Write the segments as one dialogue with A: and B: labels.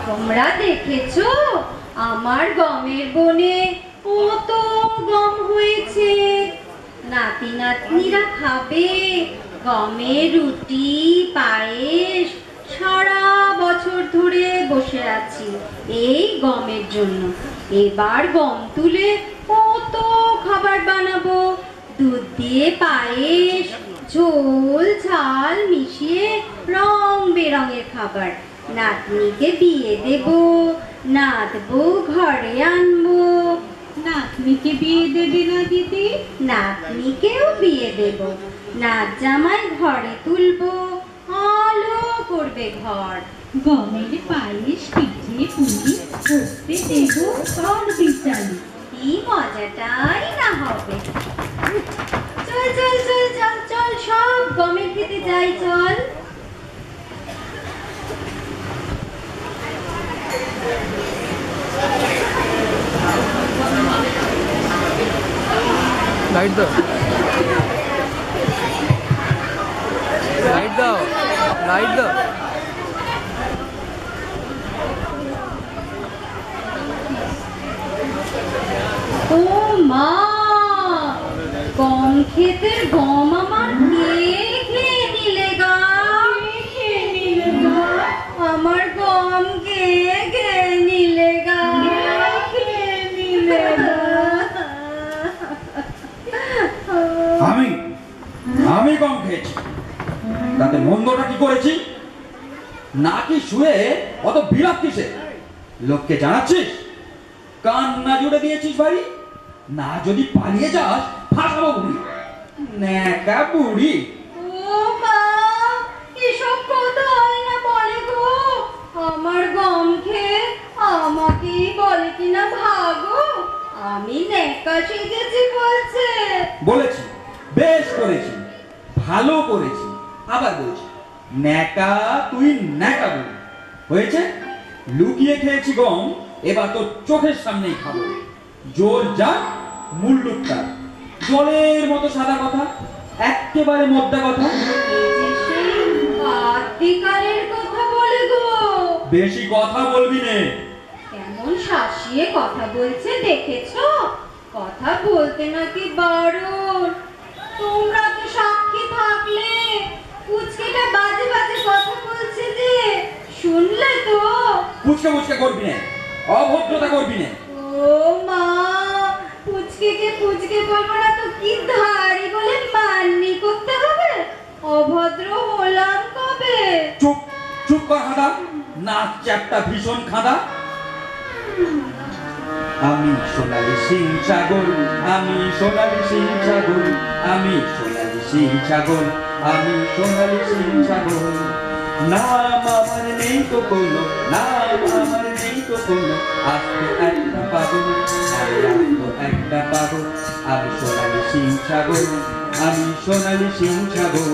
A: তোমরা দেখেছো আমার গমের বনে কত গম হয়েছে। নাতি নাতনিরা খাবে গমের রুটি পায়েস। সারা বছর ধরে বসে আছি এই গমের জন্য। এবার গম তুলে কত খাবার বানাবো। দুধ দিয়ে পায়েস, ঝোল ঝাল মিশিয়ে রং বেরঙের খাবার। নাতনিকে বিয়ে দেব, নাতবো ঘরে আনবো।
B: নাতনিকে বিয়ে দেবে না দিদি?
A: নাতনিকেও বিয়ে দেব, নাত জামাই ঘরে তুলবো, আলো করবে ঘর।
B: গমের পায়েস পিঠে পুলি করতে দেব সব বিচালি।
A: কি মজাটাই না হবে। চল চল চল চল চল সব গমের খেতে যাই চল।
C: লাইট দাও, লাইট দাও, লাইট দাও।
A: ও মা, গম ক্ষেতের গম আমার কে খেয়ে নিলে গা? আমার গম কে খেয়ে নিলে গা?
D: আমি গম খেয়েছি, তাতে মন্দটা কি করেছি? নাকি শুয়ে অত বিরাট কিসে? লোককে জানাচ্ছিস? কান না জুড়ে দিয়েছিস বাড়ি? না যদি পালিয়ে যাস ফাঁসাবো বুড়ি, ন্যাকা বুড়ি।
A: ও মা, এসব কথা হয় না বলে গো। আমার গম খেয়ে আমাকে বলে কিনা ভাগো। আমি ন্যাকা সেজেছি বলছে।
D: বলেছি, বেশ করেছি, ভালো করেছি। আবার বলছি ন্যাকা, তুই ন্যাকা বুড়ি হয়েছে। লুকিয়ে খেয়েছি গম, এবার তো চোখের সামনেই খাবো। জোর যা মুল্লুকটা, জলের মতো সাদা কথা, একেবারে মোদ্দা কথা।
A: বিকালের কথা বলে গো।
D: বেশি কথা বলবি নে।
A: কেন কেমন শাসিয়ে কথা বলছে দেখেছো? কথা বলতে নাকি বারণ। তোমরা তো সাক্ষী থাকলে। পুচকিটা বাজে বাজে কথা বলছে যে, শুনলে তো?
D: পুচকে পুচকে করবি না, অভদ্রতা করবি না।
A: ও মা, পুচকে পুচকে বলবো না তো কি ধারি বলে মান্নি করতে হবে? অভদ্র হলাম কবে?
D: চুপ চুপ কর খাদা, নাক চ্যাপটা ভীষণ খাদা। আমি সোনালি সিং ছাগল, আমি সোনালি সিং ছাগল, আমি সোনালি সিং ছাগল, আমি সোনালি সিং ছাগল। নাম আমার নেই তো কোনো, নাম আমার নেই তো কোনো, আজকে একটা পাগল, আরে আজকে একটা পাগল। আমি সোনালি সিং ছাগল, আমি সোনালি সিং ছাগল।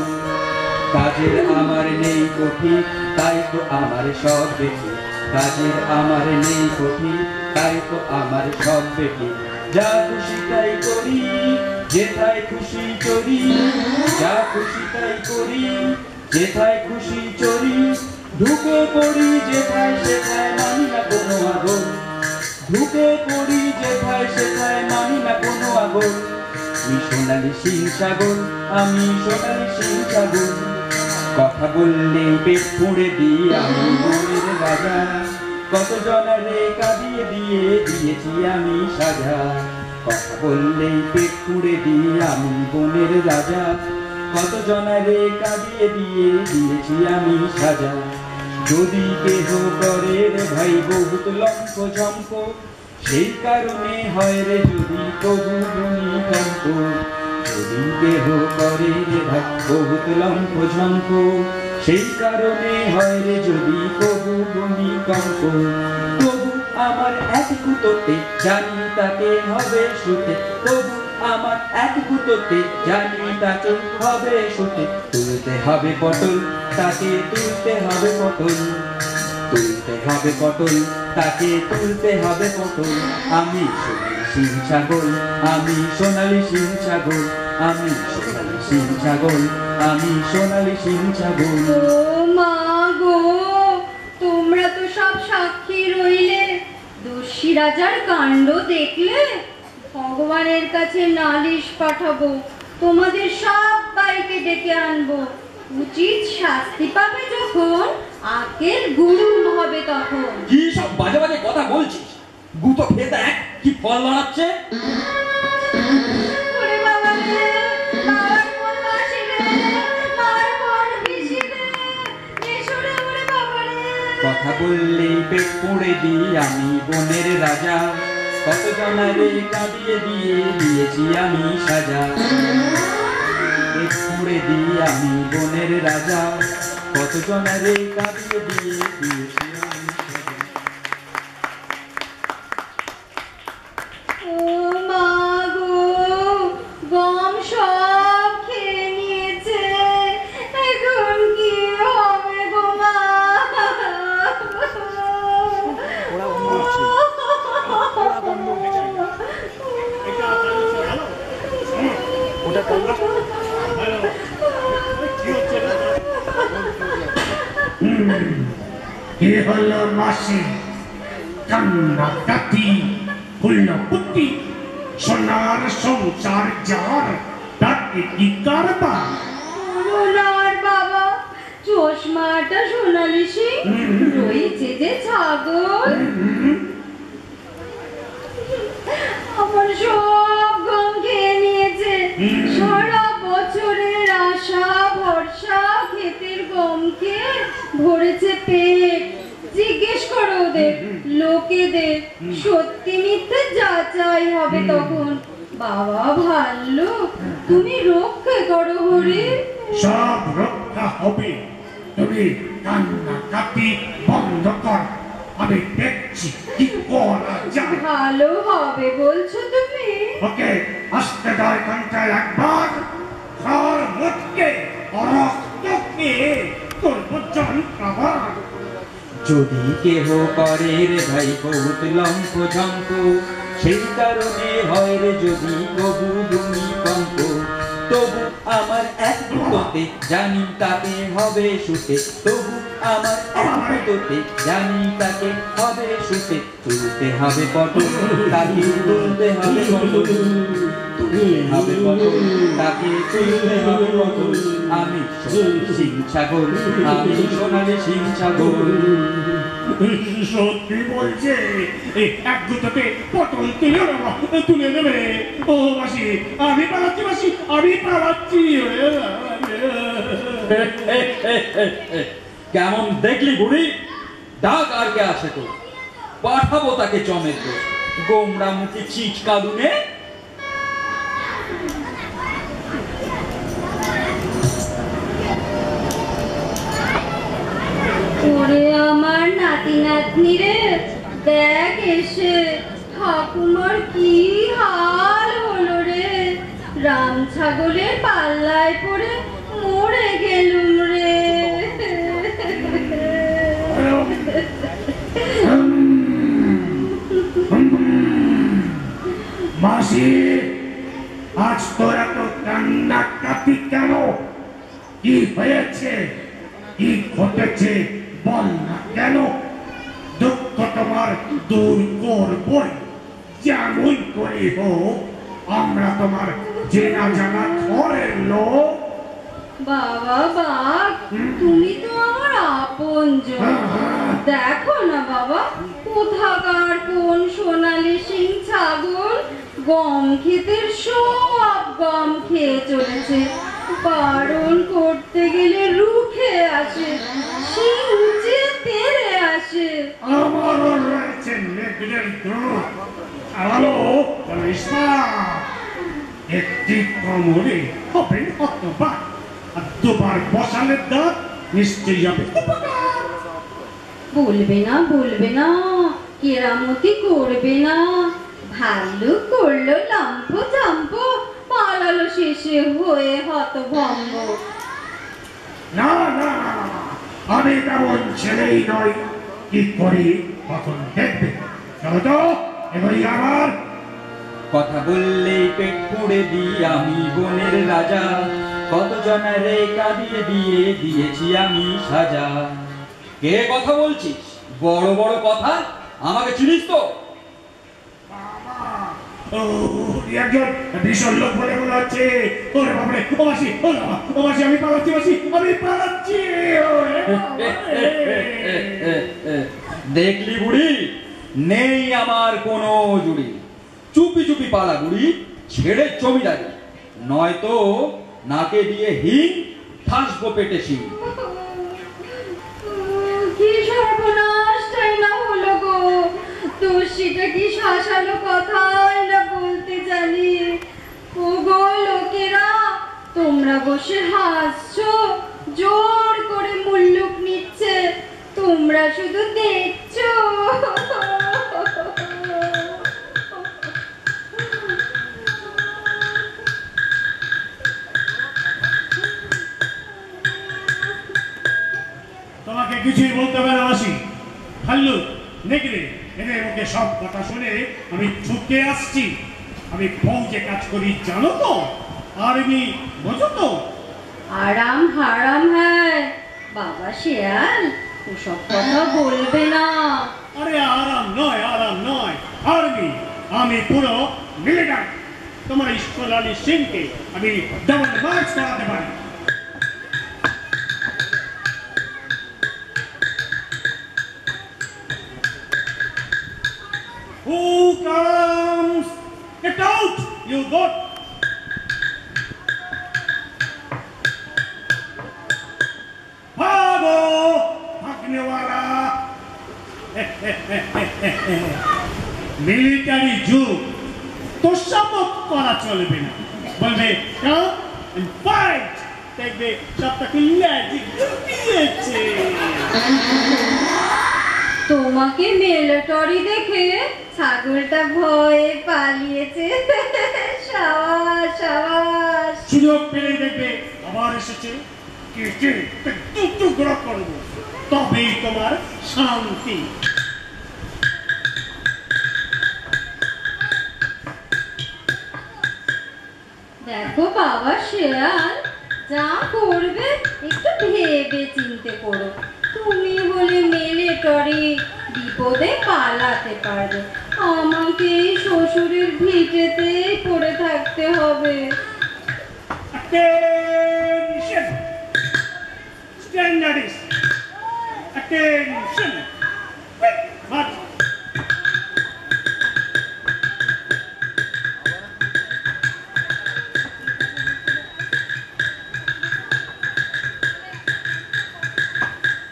D: কাজের আমার নেই কঠিন, তাই তো আমার সব বেশি। কাজের আমার নেই কঠিন, তাই তো আমার সব বেশি। যা খুশি তাই করি, যেথায় খুশি চড়ি, যা খুশি তাই করি, যেথায় খুশি চড়ি। ঢুকে পড়ি যেথায় সেথায়, মানি না কোনো আগল। ঢুকে পড়ি যেথায় সেথায়, মানি না কোনো আগল। আমি সোনালি সিং ছাগল, আমি সোনালি সিং ছাগল। কথা বললে পেট পুড়ে দিই আমি বনের রাজা, কত জনারে কাঁদিয়ে দিয়েছি আমি সাজা। কথা বললে পেট পুড়ে দিই আমি বনের রাজা, কত জনারে কাঁদিয়ে দিয়েছি আমি সাজা। যদি কেহ করে রে ভাই বহুত লম্ফ ঝম্প, সেই কারণে হয় রে যদি কবু ভূমিকম্প। যদি কেহ করে রে ভাই বহুত লম্ফ ঝম্প, সেই কারণে হয় রে যদি কবু ভূমিকম্প। তবু আমার এক গুঁতোতে জানি তাকে হবে শুতে, তবু আমার এক গুঁতোতে জানি তাকে হবে শুতে। তুলতে হবে পটল, তাকে তুলতে হবে পটল, তুলতে হবে পটল, তাকে তুলতে হবে পটল। আমি সোনালি সিং ছাগল, আমি সোনালি সিং ছাগল, আমি সোনালি সিং ছাগল, আমি সোনালি সিং ছাগল।
A: ও মা গো, তোমরা তো সব সাক্ষী রইলে। দস্যি রাজার কাণ্ড দেখলে। ভগবানের কাছে নালিশ পাঠাবো, তোমাদের সবাইকে ডেকে আনবো। উচিত শাস্তি পাবে যখন, আকেল গুরুম হবে তখন।
D: কি সব বাজে বাজে কথা বলছিস? গুতো খেয়ে দেখ কি ফল বানাচ্ছে।
A: ওরে বাবা রে, বাবার মন মাসি রে, মার মন পিসি রে, এসো রে ওরে বাবা রে।
D: কথা বললেই পেট পুড়ে দিই আমি বনের রাজা, কত জনারে কাঁদিয়ে দিয়েছি আমি সাজা। পেট পুড়ে দিই আমি বনের রাজা, কত জনারে কাঁদিয়ে দিয়েছি আমি সাজা।
A: ও মা গো, গম সব খেয়ে নিয়েছে। এখন কি হবে গো মা?
C: ওরা বন্ধ হচ্ছে, ওরা বন্ধ হচ্ছে। ওটা করলাম
E: কি হলো মাসি? কান্না কাটি হইল পুটি, সোনার সংসার যার, তাকে কি কারবার?
A: সোনার বাবা, চশমাটা সোনালি সিং, রয়েছে যে ছাগল। আমার সব গম খেয়ে নিয়েছে। সারা বছরের আশা ভরসা ক্ষেতের গম খেয়ে ভরেছে পেট। জিজ্ঞেস করো ওদের, লোকেদের, সত্যি মিথ্যে যাচাই হবে তখন। বাবা ভাল্লু, তুমি রক্ষে করো হরি।
E: সব রক্ষা হবে, তুমি কান্না কাটি বন্ধ কর, আমি দেখছি কি করা যায়।
A: ভালো হবে বলছো তুমি?
E: ওকে আস্তে দাঁড় কান্তায় একবার, আর মুখকে রক্তকে করবো যন্ত্রণা।
D: যদি কেহ করে রে ভাই বহুত লম্ফ ঝম্প, সেই কারণে হয় রে যদি কবু ভূমিকম্প। তবু আমার এক দুটোতে জানি তাকে হবে সুখে, তবু আমার এক দুটোতে জানি তাকে হবে সুখে। তুলতে হবে পটল, তাকে তুলতে হবে পটল, তুলতে হবে পটল, তাকে তুলতে হবে পটল। আমি সোনালি সিং ছাগল, আমি সোনালি সিং ছাগল।
E: সত্যি বলছে, এই এক দুটোতে পটল তুলে নেবে। ও মাসি, আমি পালাচ্ছি মাসি, আমি পালাচ্ছি।
D: কেমন দেখলি বুড়ি? ডাক আর কে আছে তো? পাঠাবো তাকে চমের তো, গোমড়া মুখে চিচ কাঁদুনে।
A: ওরে আমার নাতি নাতনি রে, দেখ এসে ঠাকুমার কি হাল হলো রে। রাম ছাগলের পাল্লায় পড়ে মরে গেলুম রে।
E: মাসি, আজ তোর এত কান্না কাঁপি কেন? কি হয়েছে? কি ঘটেছে বল না কেন? দুঃখ তোমার দূর করবই, যেমন করে হোক। আমরা তোমার চেনা জানা ঘরের লোক।
A: বাবা বাপ, তুমি তো আমার আপনজন। দেখো না বাবা, কোথাকার কোন সোনালি সিং ছাগল গম ক্ষেতের সব গম খেয়ে চলেছে। বারণ করতে গেলে রুখে আসে, সিং উঁচে তেড়ে আসে।
E: আমারও রয়েছে নেকড়ের দুধ, আমারও একটি কোমরে হবে হতবাক, আর দুবার বসালে দাঁত নিশ্চয়ই যাবে।
A: বলবে না বলবে না, কেরামতি করবে না। ভাল্লুক করলো লম্প জম্প, পালালো শেষে হয়ে হতভম্ব।
E: না না না, আমি তেমন ছেলেই নই। কি করি তখন দেখবে। চলো তো, এবারই আমার
D: কথা বললেই পেট পুড়ে দিই আমি বনের রাজা, কত জনারে কাঁদিয়ে দিয়ে দিয়েছি আমি সাজা। কে কথা বলছিস? বড় বড় কথা, আমাকে চিনিস তো?
E: একজন ভীষণ লোক বলে মনে হচ্ছে। ওরে বাবারে, ও মাসি, ও মাসি, আমি পালাচ্ছি মাসি, আমি পালাচ্ছি।
D: দেখলি বুড়ি, নেই আমার কোনো জুড়ি। চুপি চুপি পালা বুড়ি, ছেড়ে জমিদারি, নয়তো নাকে দিয়ে হিং, ঠাসবো পেটে শিং।
A: কি সর্বনাশটাই না হলো গো। দোষীটা কি শাসালো কথাই না বলতে জানি। ও গো লোকেরা, তোমরা বসে হাসছো, জোর করে মুল্লুক নিচ্ছে, তোমরা শুধু দেখছো।
E: তোমাকে কিছুই বলতে হবে না মাসি। ভাল্লুক, নেকড়ে, এদের মুখে সব কথা শুনে আমি ছুটে আসছি। আমি ফৌজে কাজ করি, জানো তো? আর্মি, বোঝো তো?
A: আরাম হারাম হ্যায় বাবা শিয়াল, ওসব কথা বলবে না।
E: আরে আরাম নয়, আরাম নয়, আর্মি। আমি পুরো মিলিটারি। তোমার সোনালি সিংকে আমি ডাবল মার্চ করাতে পারি। Who comes? Get out, you got. भागो, भागने वाला। मिलिटारी যুগ, তোষামত করা চলবে না। বলবে কাম এন্ড ফাইট। দেখবে সবটা লেজি দিয়েছে।
A: তোমাকে মিলিটারি দেখে ছাগলটা ভয়ে পালিয়েছে। সাবাস সাবাস।
E: সুযোগ পেলে দেখবে আবার এসেছে। কেটে টুকরো করবো, তবেই তোমার শান্তি।
A: দেখো বাবা শেয়াল, যা করবে একটু ভেবে চিনতে করো। তুমি হলে মেলে টরে বিপদে পালাতে পারবে, আমাকে এই শ্বশুরের ভিটেতে পড়ে থাকতে হবে।
E: Attention! Standards! Attention! Quick, march!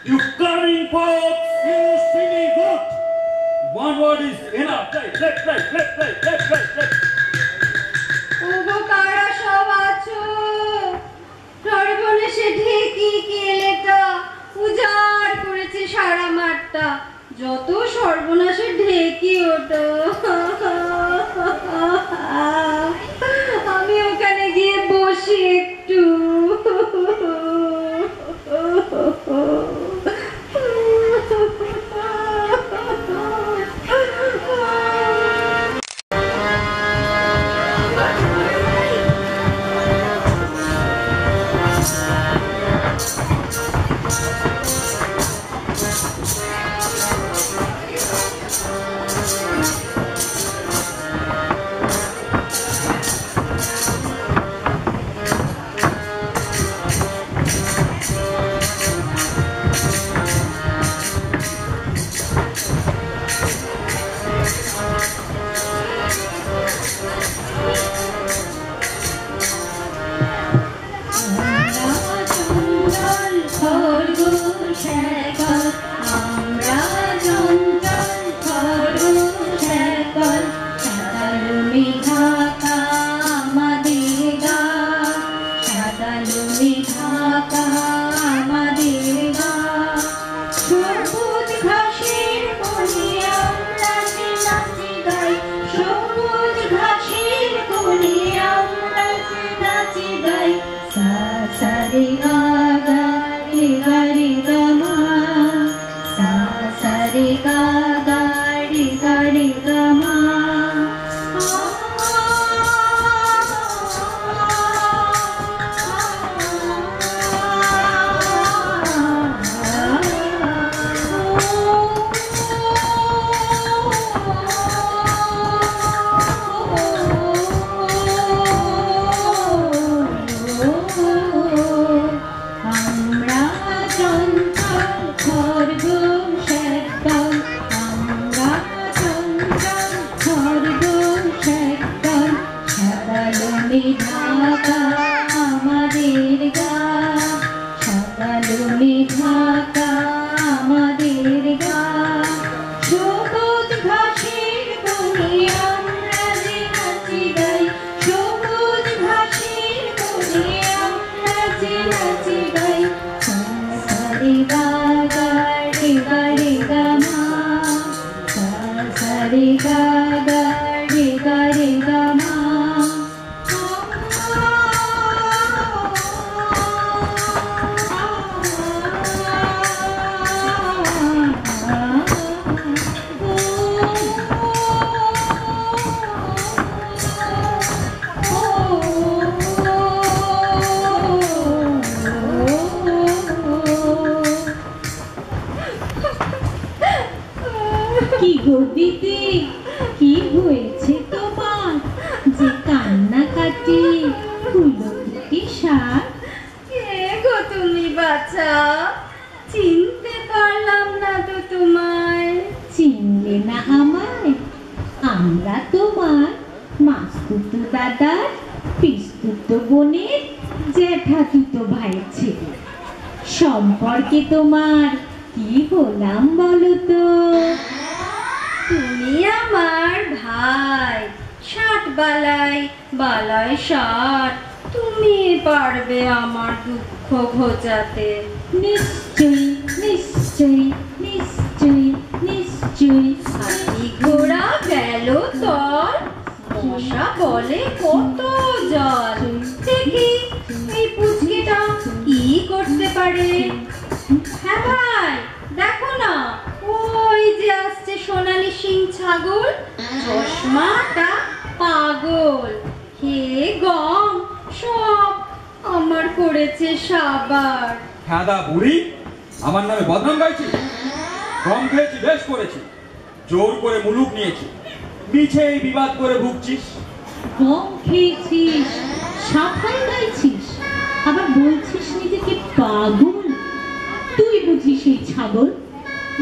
D: You coming folks?
E: You silly goat!
D: One word is enough. Left.
A: ওগো কারা সব আছো? সর্বনেশে ঢেকি কেলেটা উজাড় করেছে সারা মাঠটা, যত সর্বনাশের ঢেকি ওটা। আমি ওখানে গিয়ে বসি একটু। চিনতে পারলাম না তো তোমায়।
B: চিনলে না আমায়? আমরা তোমার মাসতুতো দাদার পিসতুতো বোনের জ্যাঠাতুতো ভাইয়ের ছেলে। সম্পর্কে তোমার কি হলাম বলো তো?
A: তুমি আমার ভাই, 60 বালাই বালাই 60। তুমি পারবে আমার দুঃখ ঘোচাতে।
B: নিশ্চয়ই নিশ্চয়ই নিশ্চয়ই নিশ্চয়ই।
A: হাতি ঘোড়া গেল তল, মশা বলে কত জল। দেখি এই পুচকেটা কি করতে পারে। হ্যাঁ ভাই, দেখো না, ওই যে আসছে সোনালি সিং ছাগল, চশমাটা পাগল। হে গম, হয়েছে সাবার।
D: খাদা বুড়ি, আমার নামে বদনাম গাইছি? গম খেয়েছি, বেশ করেছি। জোর করে মুলুক নিয়েছি, মিছে এই বিবাদ করে ভুগছিস।
B: গম খেয়েছিস, সাফাই গাইছিস, আবার বলছিস নিজেকে পাগল। তুই বুঝিস সেই ছাগল?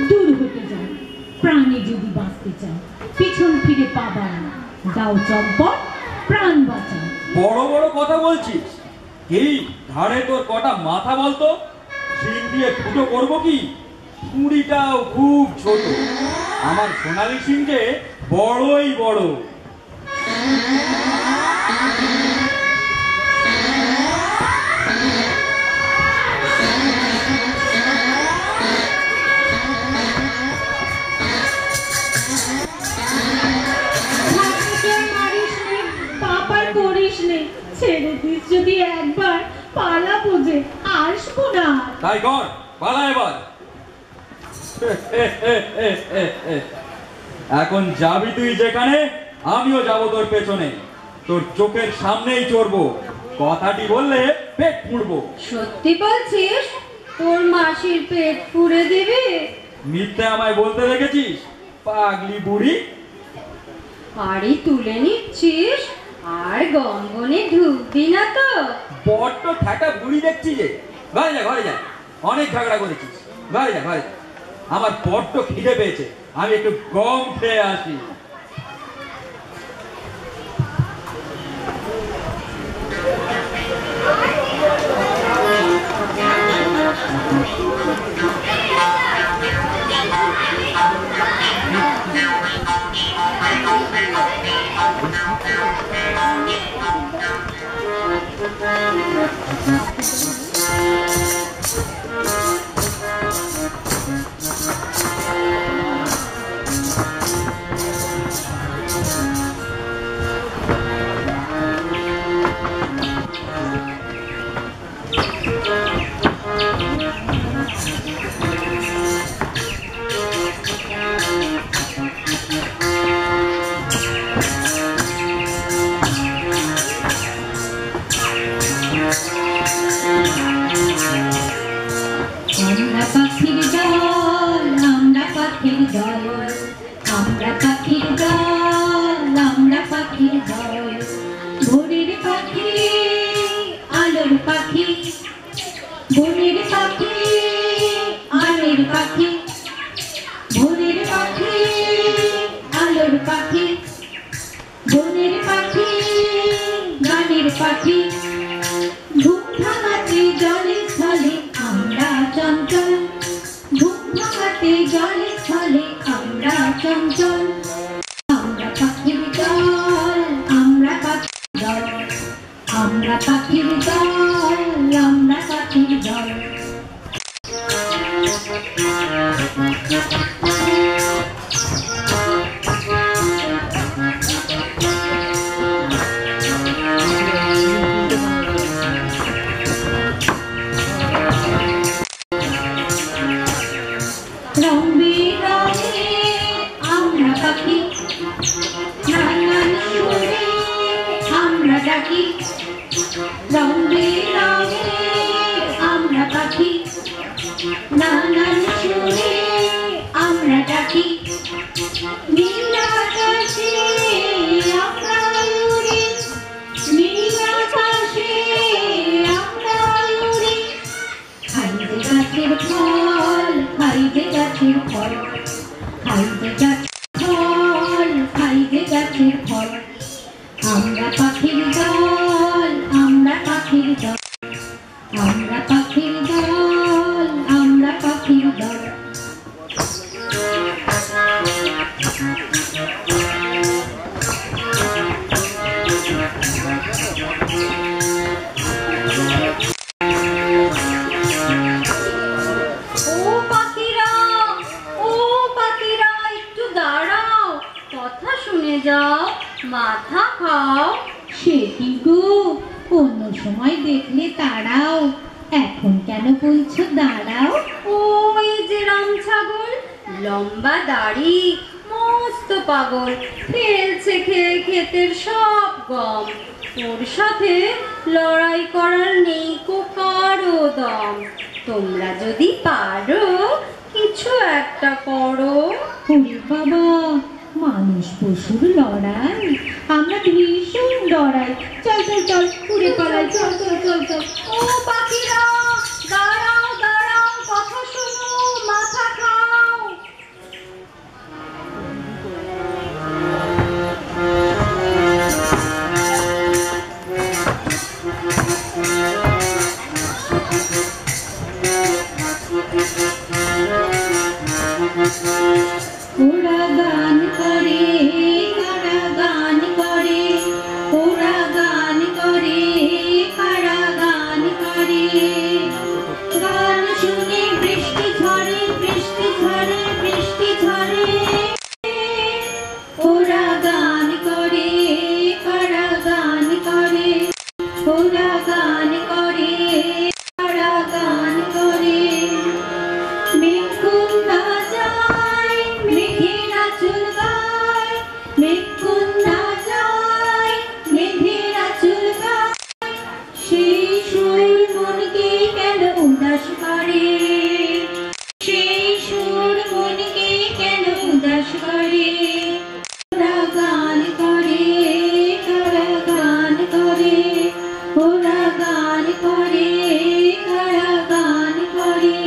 B: দূর হতে যা, প্রাণে যদি বাঁচতে চাও পিছন ফিরে পাবার না। দাও চম্পট, প্রাণ বাঁচাও।
D: বড় বড় কথা বলছিস? কি ঘাড়ে তোর কটা মাথা বলতো? শিং দিয়ে ফুটো করবো কি? কুড়িটাও খুব ছোট, আমার সোনালি সিংকে বড়ই বড়।
B: ছেড়ে দিস যদি একবার, পালা বুঝে আসবো না।
D: তাই কর, পালা এবার। এখন যাবি তুই যেখানে, আমিও যাব তোর পেছনে। তোর চোখের সামনেই চড়বো, কথাটি বললে পেট ফুড়বো।
A: সত্যি বলছিস? তোর মাসির পেট পুড়ে দিবি?
D: মিথ্যে আমায় বলতে দেখেছিস পাগলি বুড়ি?
A: হাড়ি তুলে নিচ্ছিস আর গঙ্গনে ঢুকবি না তো?
D: বড্ড ঠাটা বুড়ি দেখছি যে। ঘরে যা, ঘরে যা, অনেক ঝগড়া করেছিস। ঘরে যা, ঘরে যা। আমার বড্ড খিদে পেয়েছে, আমি একটু গম খেয়ে আসি।
A: মাথা খাও।
B: সে কি গো, অন্য সময় দেখলে তাড়াও, এখন কেন বলছো দাঁড়াও?
A: ওই যে রাম ছাগল, লম্বা দাড়ি, মস্ত পাগল, ফেলছে খেয়ে ক্ষেতের সব গম, ওর সাথে লড়াই করার নেই কো কারো দম। তোমরা যদি পারো কিছু একটা করো।
B: ওরে বাবা, মানুষ পশুর লড়াই, আমরা ভীষণ ডরাই। চল চল চল, উড়ে পালাই, চল চল চল চল।
A: ও পাখিরা, দাঁড়াও দাঁড়াও, কথা শোনো, মাথা খাও।
B: ওরা গান করে, কারা গান করে, ওরা গান করে, কারা গান করে। গান শুনে বৃষ্টি ঝরে, বৃষ্টি ঝরে, বৃষ্টি ঝরে। ওরা গান করে, কারা গান করে, ওরা গান করে, কারা গান করে। মেঘকুন্না যায়, মেঘেরা চুল গায়, মেঘকুন্না যায়, মেঘেরা চুল গায়। সেই সুর মনকে কেন উদাস করে, সেই সুর মনকে কেন উদাস করে। ওরা গান করে, কারা গান করে, ওরা গান করে, কারা গান করে।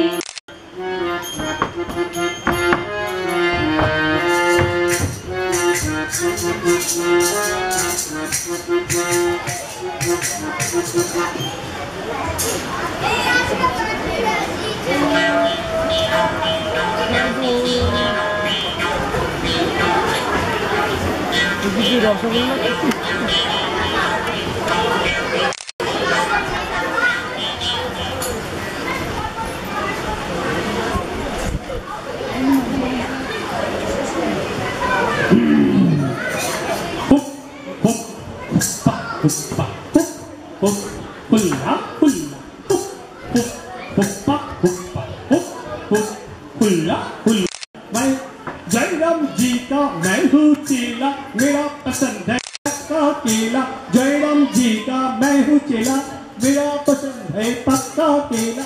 E: जयराम जी का मैं हूँ चेला, मेरा पसंद है पक्का केला। जयराम जी का मैं हूँ चेला, मेरा पसंद है पक्का केला।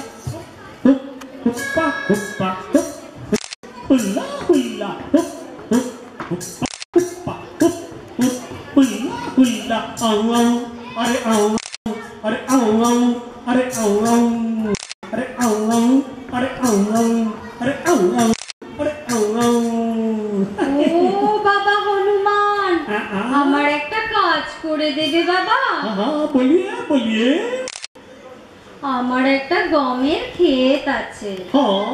E: हुप्पा हुप्पा हुप, हुल्ला हुल्ला हुप हुप, हुप्पा हुप हुप, हुल्ला हुल्ला। आऊं आऊं, अरे आऊं, अरे आऊं आऊं, अरे आऊं आऊं, अरे आऊं आऊं, अरे आऊं आऊं, अरे आऊं आऊं, अरे आऊं आऊं।
A: ও বাবা হনুমান, আমার একটা কাজ করে দেবে বাবা?
E: हाँ बोलिए बोलिए।
A: আমার একটা গমের ক্ষেত আছে।
E: हाँ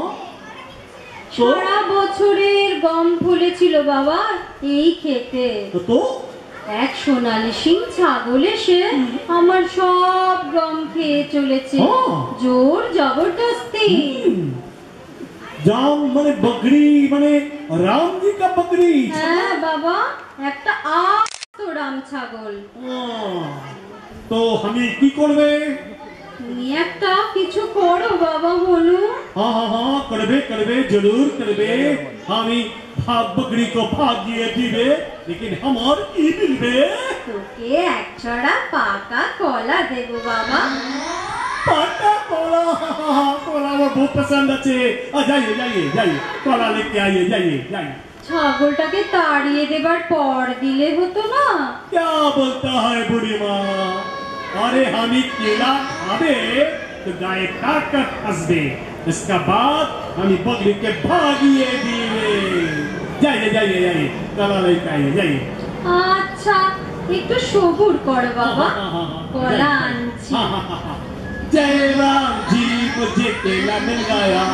A: সারা বছরের গম ফলেছিল বাবা এই ক্ষেতে।
E: तो
A: এক সোনালি সিং ছাগল এসে আমার সব গম খেয়ে চলেছে, জোর জবরদস্তি।
E: जाम माने बकरी, माने राम जी का बकरी।
A: হ্যাঁ বাবা, একটা আস্ত রাম ছাগল।
E: तो हमें की करबे?
A: তুমি একটা কিছু করো বাবা হনু।
E: हाँ हाँ हाँ करबे करबे, जरूर करबे। हमें भाग बकरी को भागिए दिबे, लेकिन हमार की मिलबे?
A: তোকে এক ছড়া পাকা কলা দেবো বাবা।
E: पाका कोला, कोला वो बहुत पसंद अच्छे। जाइए जाइए जाइए, कोला लेके आइए, जाइए जाइए।
A: ছাগলটাকে তাড়িয়ে দেবার পর দিলে হতো না?
E: क्या बोलता है बूढ़ी माँ? अरे हमी केला खाबे तो गाय ताकत हंसबे, इसका बाद हमी बकरी के भागिए दिए। जाइए जाइए जाइए, कोला लेके आइए, जाइए।
A: আচ্ছা, একটু সবুর করো বাবা, কলা আনছি।
E: जय राम जी मुझे केला मिल गया,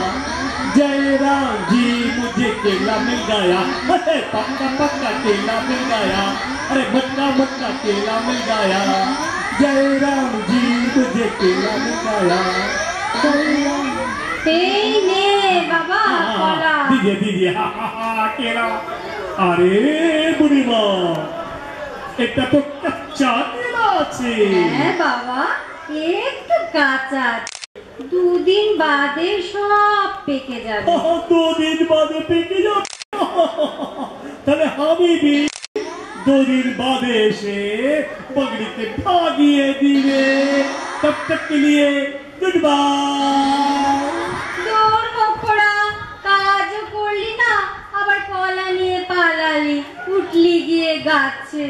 E: जय राम जी मुझे केला मिल गया। अरे पक्का पक्का केला मिल गया, अरे मक्का मक्का केला मिल गया। जय राम जी मुझे केला मिल गया, जय राम।
A: এই নে বাবা কলা।
E: दीजिए दीजिए, केला। अरे बुढ़ी माँ, এটা তো কাঁচা কেলা আছে।
A: হ্যাঁ বাবা, একটু কাঁচা, দুদিন বাদে সব পেকে যাবে।
E: 2 दिन बाद पेके जाओ। তাহলে আমি भी দুদিন বাদে এসে বগড়িকে ভাগিয়ে দিবে। তব তক কে লিয়ে গুড বাই।
A: তোর মকড়া, কাজও করলি না, আবার কলা নিয়ে পালালি, উঠলি গিয়ে গাছে।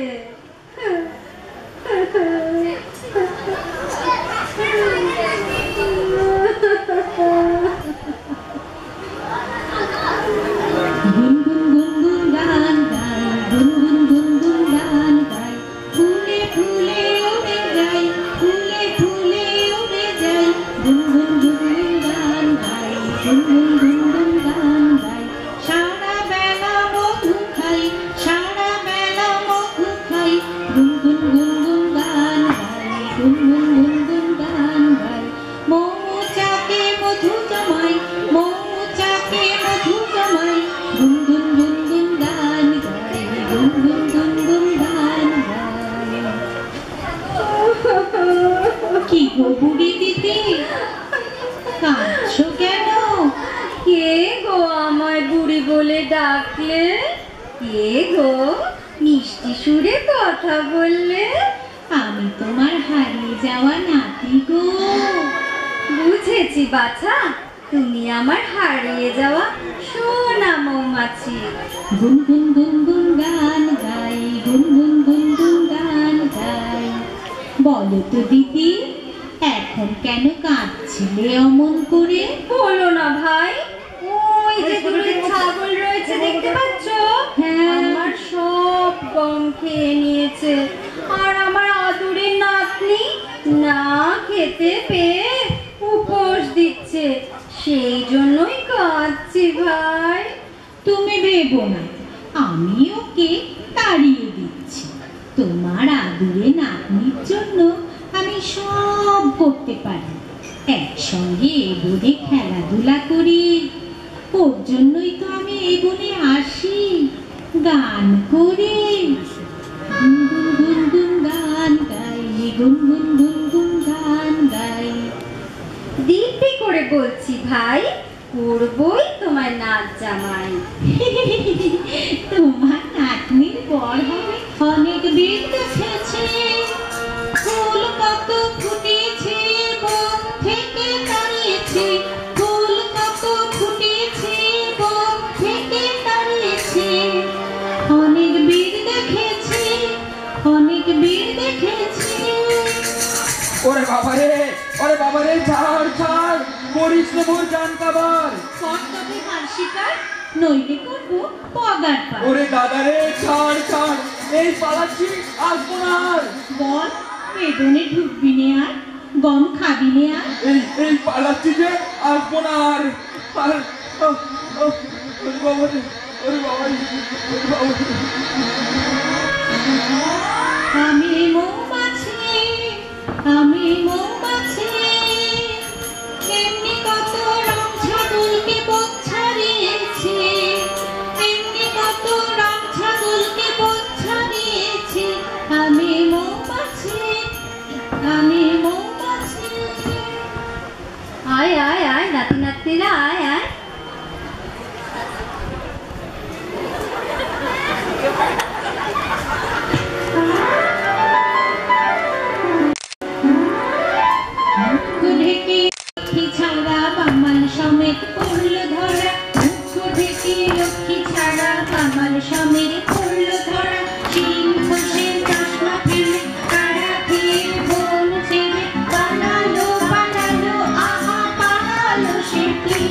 B: গুনগুন গুনগুন গান গাই, গুনগুন গুনগুন গান গাই, ফুলে ফুলে উড়ে যাই, ফুলে ফুলে উড়ে যাই, গুনগুন গুনগুন গান গাই, গুনগুন গুনগুন গান গাই, সারা বেলা মধু খাই, সারা বেলা মধু খাই, গুনগুন গুনগুন গান গাই, গুনগুন গুনগুন গান গাই, মৌচাকে মধু জমাই, মৌচাকে মধু জমাই, গুনগুন গুনগুন গান গাই, গুনগুন গুনগুন গান গাই। কি গো বুড়ি দিদি, কাঁদছো কেন?
A: কে গো আমায় বুড়ি বলে ডাকলে? কে গো মিষ্টি সুরে কথা বললে?
B: আমি তোমার হারিয়ে যাওয়া নাতি গো।
A: বুঝেছি বাছা, তুমি আমার হারিয়ে যাওয়া সোনা মৌমাছি।
B: গুনগুন গুনগুন গান গাই, গুনগুন গুনগুন গান গাই। বলো তো দিদি, এখন কেন কাঁদছিলে অমন করে?
A: বলো না ভাই, ওই যে দুটো ছাগল রয়েছে দেখতে পাচ্ছ?
B: হ্যাঁ।
A: আমার সব গম খেয়ে নিয়েছে, আর আমার আদুরের নাতনি না খেতে পেয়ে উপোস দিচ্ছে, সেই জন্যই কাঁদছি ভাই।
B: তুমি ভেবো না, আমি ওকে তাড়িয়ে দিচ্ছি। তোমার আদুরে নাতনির জন্য আমি সব করতে পারি। একসঙ্গে এ বনে খেলাধুলা করি, ওর জন্যই তো আমি এই বনে আসি, গান করে। গুনগুন গুনগুন গান গাই, গুনগুন গুনগুন গান গাই।
A: দিব্যি করে বলছি ভাই, করবই তোমার নাচ জামাই।
B: তোমার নাতনির বর হবে অনেক বীর দেখেছে, ফুল কত ফুটেছে বন থেকে দাঁড়িয়েছে, ফুল কত ফুটেছে বন থেকে দাঁড়িয়েছে, অনেক বীর দেখেছে, অনেক বীর দেখেছে।
D: ওরে বাবা রে, ছাড় ছাড়, মরিস না মোর জান কাবার।
B: কর্তব্যে হার শিকার, নইলে করবো পগার পা।
D: ওরে দাদা রে, ছাড় ছাড়, এই পালাচ্ছি, আসবো না আর।
B: বল, বেদনে ঢুকবি নে আর, গম খাবি নে আর।
D: এই পালাচ্ছি যে, আসবো না আর। আর ওরে বাবা রে, ওরে বাবা রে, ওরে বাবা রে।
B: আমি মৌমাছি, আমি মৌমাছি, এমনি কত রং ছাগলকে বোধ ছাড়িয়েছি, এমনি কত রং ছাগলকে বোধ ছাড়িয়েছি। আমি মৌমাছি, আমি মৌমাছি।
A: আয় আয় আয় নাতি নাতনিরা, আয় আয়।
B: ঢেকে লক্ষ্মী ছাড়া বামাল সমেত পড়ল ধরা, মুখ ঢেকে লক্ষ্মী ছাড়া বামাল সমেত পড়ল ধরা। শিং খসে চশমা ফেলে কারা খেয়ে বন ছেড়ে পালালো পালালো, আহা পালালো সে কি।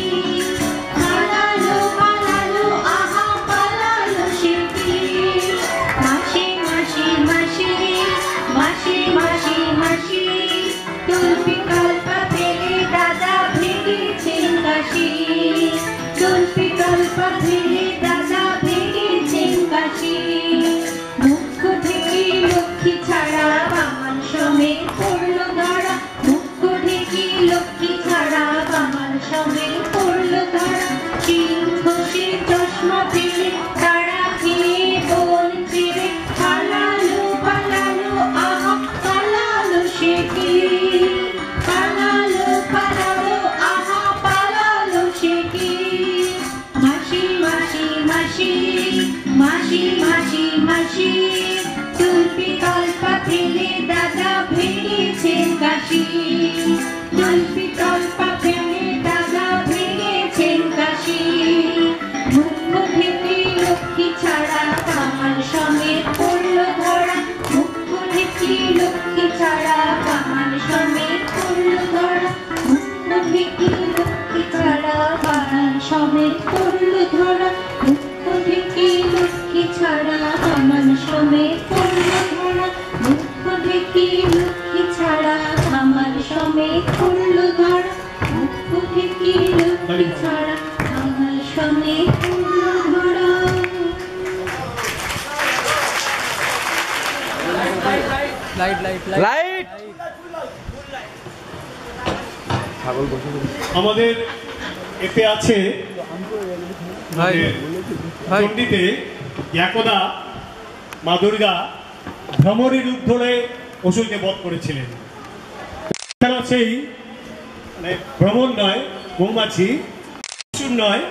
B: কাশি তল্পি তল্পা প্রেমে দাগা ভেঙেছেন কাশি মুখ্য থেকে লক্ষ্মী ছাড়া কামাল সমেত পড়ল ধরা মুখ্য থেকে লক্ষ্মী ছাড়া কামাল সমেত পড়ল ধরা মুখ্য থেকে লক্ষ্মী ছাড়া কামাল সমেত পড়ল ধরা মুখ্য থেকে লক্ষ্মী ছাড়া কামাল সমেত পড়ল ধরা মুখ্য থেকে লক্ষ্মী ছাড়া কামাল সমেত পড়ল ধরা মুখ্য থেকে লক্ষ্মী ছাড়া কামাল সমেত পড়ল ধরা।
C: লাইট
E: আমাদের এতে আছে পণ্ডিতে একদা মা দুর্গা ভ্রমরী রূপ ধরে অসুরকে বধ করেছিলেন। সেই মানে ভ্রমণ নয়, মৌমাছি অসুর নয়,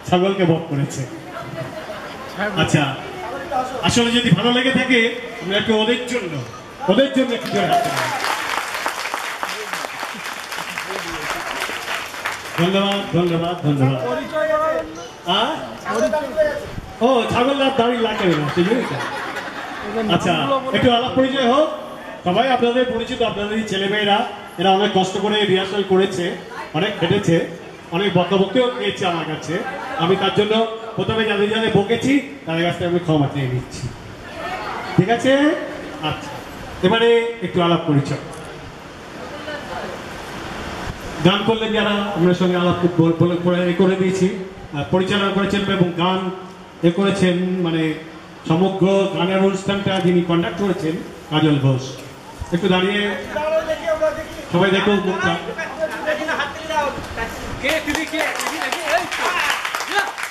E: ছাগলকে বধ করেছে। আচ্ছা, আসলে যদি ভালো লেগে থাকে আমরা একটু ওদের জন্য একটু জোরে হাত তালি। ধন্যবাদ ধন্যবাদ ধন্যবাদ। ও ছাগল দাঁড়িয়ে লাগবে না সেই জন্যই। আচ্ছা, একটু আলাপ পরিচয় হোক। সবাই আপনাদের পরিচিত, আপনাদের ছেলেমেয়েরা, এরা অনেক কষ্ট করে রিহার্সাল করেছে, অনেক খেটেছে, অনেক বকাবকিও পেয়েছে আমার কাছে। আমি তার জন্য প্রথমে যাদের যাদের বকেছি তাদের কাছ থেকে আমি ক্ষমা চেয়ে নিচ্ছি, ঠিক আছে? আচ্ছা, এবারে একটু আলাপ পরিচয়। গান করলেন যারা, আপনার সঙ্গে আলাপ করে দিয়েছি, পরিচালনা করেছেন এবং গান করেছেন, মানে সমগ্র গানের অনুষ্ঠানটা যিনি কন্ডাক্ট করেছেন কাজল ঘোষ। একটু দাঁড়িয়ে সবাই দেখুন মুখটা।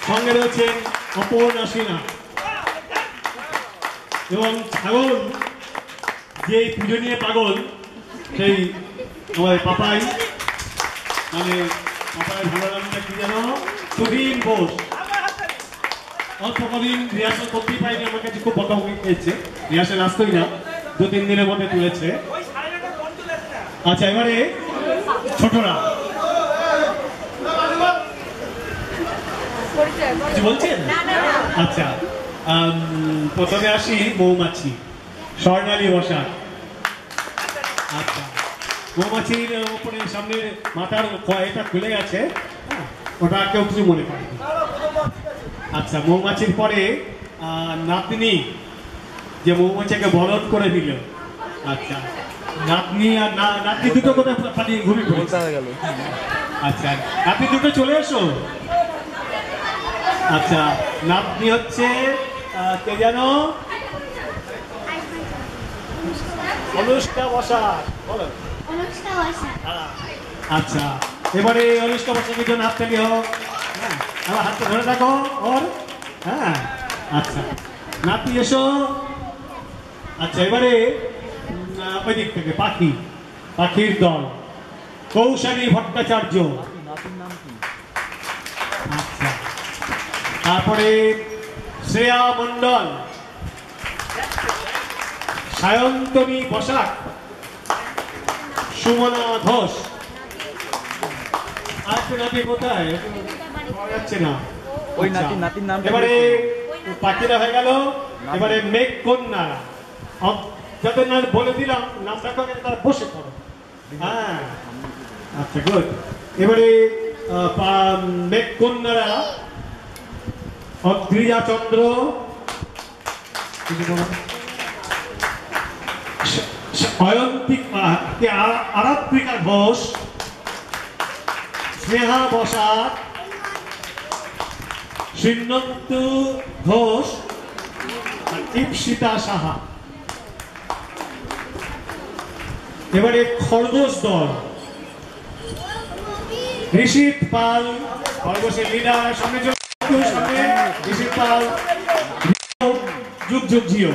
E: সঙ্গে রয়েছেন অপর্ণা সিনহা এবং ছাগল যে পুজো নিয়ে পাগল সেই আমাদের পাপাই, মানে পাপাই ভালো নামটা কি জানো, সুদীন বোস। অল্প কদিন রিহার্সাল করতেই পাইনি, আমার কাছে খুব বকাবকি পেয়েছে, রিহার্সাল আসতোই না, 2-3 দিনের মধ্যে তুলেছে। আচ্ছা, এবারে ছোটরা কিছু বলছেন? আচ্ছা, প্রথমে আসি মৌমাছি স্বর্ণালী বসাক। আচ্ছা, মৌমাছির উপরে সামনে মাথার এটা খুলে গেছে, ওটা কেউ কিছু মনে করেনি। আচ্ছা, মৌমাছির পরে নাতনি, যে মৌমাছিকে বরণ করে দিল। আচ্ছা, নাতনি আর নাতনি দুটো কোথায় পালিয়ে ঘুমিয়ে পড়েছে? আচ্ছা, নাতনি দুটো চলে এসো। আচ্ছা, নাতনি হচ্ছে কে জানো? অনুষ্কা বসাক। বলো। আচ্ছা, এবারে অনুষ্কা বসাকের জন্য হাততালি হোক। আমার হাতটা ধরে রাখো ওর। হ্যাঁ, আচ্ছা, নাতি এসো। আচ্ছা, এবারে ওই দিক থেকে পাখির দল কৌশালী ভট্টাচার্য। আচ্ছা, তারপরে শ্রেয়া মণ্ডল, সায়ন্তনী বসাক, সুমনা ঘোষ। আর তো নাতি কোথায় পাওয়া যাচ্ছে না।
C: ওই নাতির নাম।
E: এবারে পাখিরা হয়ে গেল। এবারে মেঘ কন্যা, যাদের নাম বলে দিলাম নামটা তারা বসে পড়ো। হ্যাঁ, আচ্ছা, গুড। এবারে মেঘ কন্যারা অদ্রিজা চন্দ্র, আরাত্রিকা ঘোষ, স্নেহা বসাক, শ্রীনন্তু ঘোষ, ইপসিতা সাহা। এবারে খরগোশ দল ঋষিত পাল, খরগোশের লিডার। সামনে সামনে ঋষিত পাল, যুগ যুগ জিও।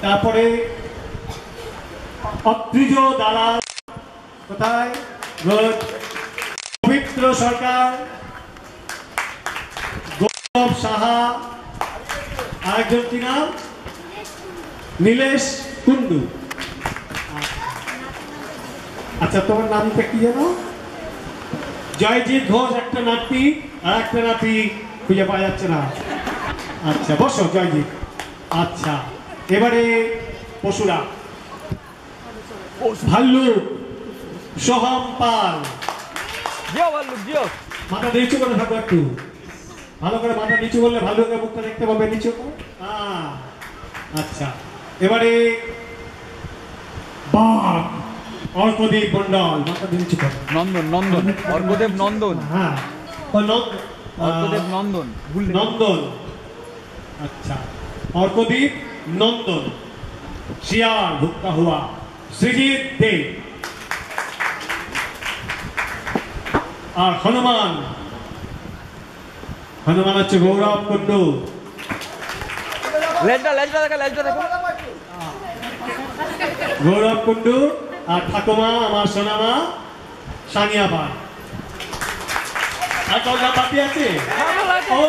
E: তারপরে অত্রিজ দালাল, কোথায়? পবিত্র সরকার, গৌরব সাহা, আরেকজন কি নাম? নীলেশ কুন্ডু। আচ্ছা, তোমার নামটা কি জানো? জয়জিৎ ঘোষ একটা নাতি, আর একটা নাতি খুঁজে পাওয়া যাচ্ছে না। আচ্ছা, বসো জয়জিৎ। আচ্ছা, এবারে পশুরা। ভাল্লুক সোহম পাল।
C: জিও ভাল্লুক জিও।
E: মাথা নিচু করে থাকো একটু, ভালো করে মাথা নিচু করলে ভাল্লুকের মুখটা দেখতে পাবে। নিচু করো। আচ্ছা, এবারে বাঘ অর্কদীপ মন্ডল। মাথা নিচু করো।
C: নন্দন নন্দন অর্কদেব নন্দন।
E: হ্যাঁ,
C: অর্কদেব নন্দন।
E: নন্দন। আচ্ছা, অর্কদীপ নন্দন। শিয়াল ভুক্তা হুয়া সৃজিত দেব। আর হনুমান, হনুমান হচ্ছে গৌরব কুন্ডু।
C: লেজটা লেজটা দেখো, লেজটা দেখো।
E: গৌরব কুন্ডু। আর ঠাকুমা আমার সোনামা সানিয়া পাল। আর কত বাকি আছে? ও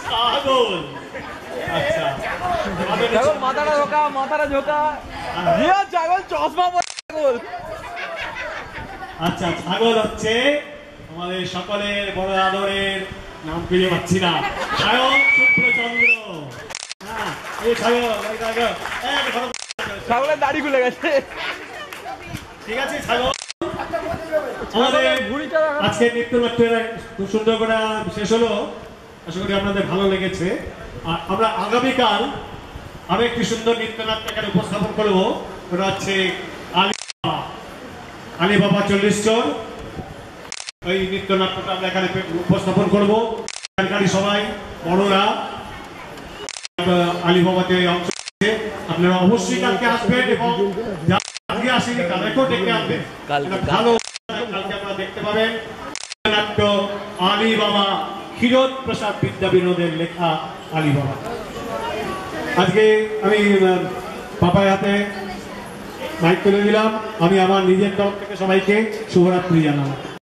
E: ছাগল। আচ্ছা,
C: ছাগল মাথাটা ঝোঁকা, মাথাটা ঝোঁকা। জিও ছাগল চশমা পরে ছাগল।
E: আচ্ছা, ছাগল হচ্ছে আমাদের সকলের বড় আদরের, নাম খুঁজে পাচ্ছি না, সায়ন শুক্রচন্দ্র। হ্যাঁ, এই ছাগল, এই ছাগল।
C: ছাগলের দাড়ি খুলে গেছে।
E: ঠিক আছে, ছাগল। আমাদের আজকে নৃত্যনাট্যের খুব সুন্দর করে শেষ হলো। আশা করি আপনাদের ভালো লেগেছে। আর আমরা আগামীকাল আরো একটি সুন্দর নৃত্যনাট্য এখানে উপস্থাপন করবো। ওটা হচ্ছে আলী বাবা 40 চোর। এই নৃত্যনাট্যটা আমরা এখানে উপস্থাপন করবো। এখানকারই সবাই বড়রা আলী বাবাতে অংশ নিচ্ছে। আপনারা অবশ্যই কালকে আসবেন এবং আজকে আসেনি তাদেরকেও ডেকে আনবেন। ভালো কালকে আপনারা দেখতে পাবেন নাট্য আলী বাবা, ক্ষীরোদ প্রসাদ বিদ্যা বিনোদের লেখা আলী বাবা। আজকে আমি পাপার হাতে মাইক তুলে দিলাম। আমি আমার নিজের তরফ থেকে সবাইকে শুভরাত্রি জানালাম।